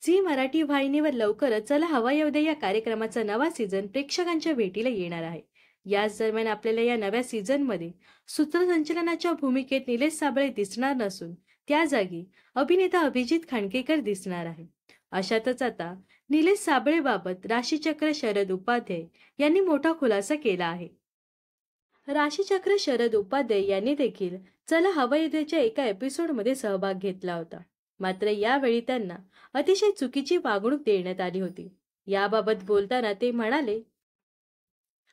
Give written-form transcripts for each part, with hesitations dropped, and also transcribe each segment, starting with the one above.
Zee Marathi वाहिनीवर लवकरच चला हवा येऊ दे या कार्यक्रमाचा नवा सीझन प्रेक्षकांच्या भेटीला येणार आहे. याच दरम्यान आपल्याला या नव्या सीझनमध्ये सूत्रसंचालनाच्या भूमिकेत निलेश साबळे दिसणार नसून त्या जागी अभिनेता अभिजित खांडकेकर दिसणार आहे. अशातच आता निलेश साबळेबाबत राशीचक्र शरद उपाध्याय यांनी मोठा खुलासा केला आहे. राशीचक्र शरद उपाध्याय यांनी देखील चला हवा येऊ देच्या एका एपिसोडमध्ये सहभाग घेतला होता. मात्र यावेळी त्यांना अतिशय चुकीची वागणूक देण्यात आली होती. याबाबत बोलताना ते म्हणाले,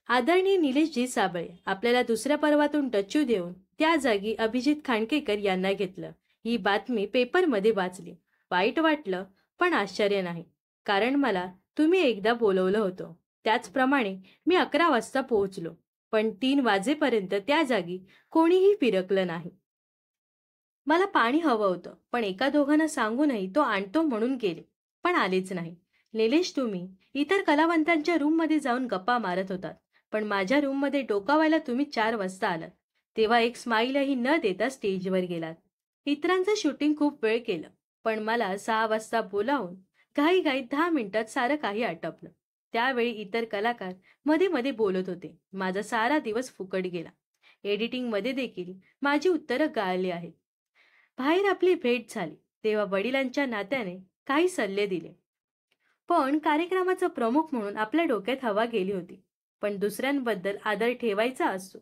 आदरणीय निलेशजी साबळे, आपल्याला दुसऱ्या पर्वातून डच्चू देऊन त्या जागी अभिजित खांडकेकर यांना घेतलं. ही बातमी पेपरमध्ये वाचली. वाईट वाटलं, पण आश्चर्य नाही, कारण मला तुम्ही एकदा बोलवलं होतं. त्याचप्रमाणे मी 11 वाजता पोहोचलो, पण 3 वाजेपर्यंत त्या जागी कोणीही फिरकलं नाही. मला पाणी हवं होतं, पण एका दोघांना सांगूनही तो आणतो म्हणून गेले, पण आलेच नाही. निलेश, तुम्ही इतर कलावंतांच्या रूममध्ये जाऊन गप्पा मारत होतात, पण माझ्या रूममध्ये डोकावायला तुम्ही 4 वाजता आलात. तेव्हा एक स्माईलही न देता स्टेजवर गेलात. इतरांचं शूटिंग खूप वेळ केलं, पण मला 6 वाजता बोलावून घाईघाईत 10 मिनिटात सारं काही आटपलं. त्यावेळी इतर कलाकार मध्ये मध्ये बोलत होते. माझा सारा दिवस फुकट गेला. एडिटिंगमध्ये देखील माझी उत्तरं गाळली आहेत. बाहेर आपली भेट झाली तेव्हा वडिलांच्या नात्याने काही सल्ले दिले, पण कार्यक्रमाचा प्रमुख म्हणून आपल्या डोक्यात हवा गेली होती. पण दुसऱ्यांबद्दल आदर ठेवायचा असतो,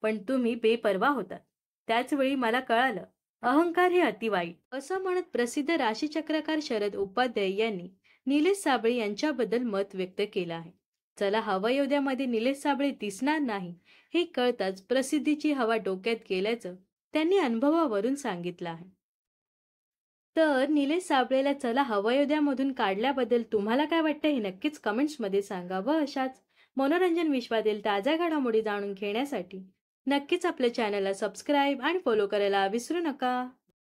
पण तुम्ही बेपर्वा होतात. त्याचवेळी मला कळालं, अहंकार हे अतिवाईट. असं म्हणत प्रसिद्ध राशीचक्रकार शरद उपाध्याय यांनी निलेश साबळे यांच्याबद्दल मत व्यक्त केलं आहे. चला हवा येऊ द्यामध्ये निलेश साबळे दिसणार नाही हे कळताच प्रसिद्धीची हवा डोक्यात गेल्याचं त्यांनी अनुभवावरून सांगितलं आहे. तर निलेश साबळेला चला हवा येऊ द्यामधून काढल्याबद्दल तुम्हाला काय वाटतं हे नक्कीच कमेंट्समध्ये सांगा. व अशाच मनोरंजन विश्वातील ताज्या घडामोडी जाणून घेण्यासाठी नक्कीच आपल्या चॅनलला सबस्क्राईब आणि फॉलो करायला विसरू नका.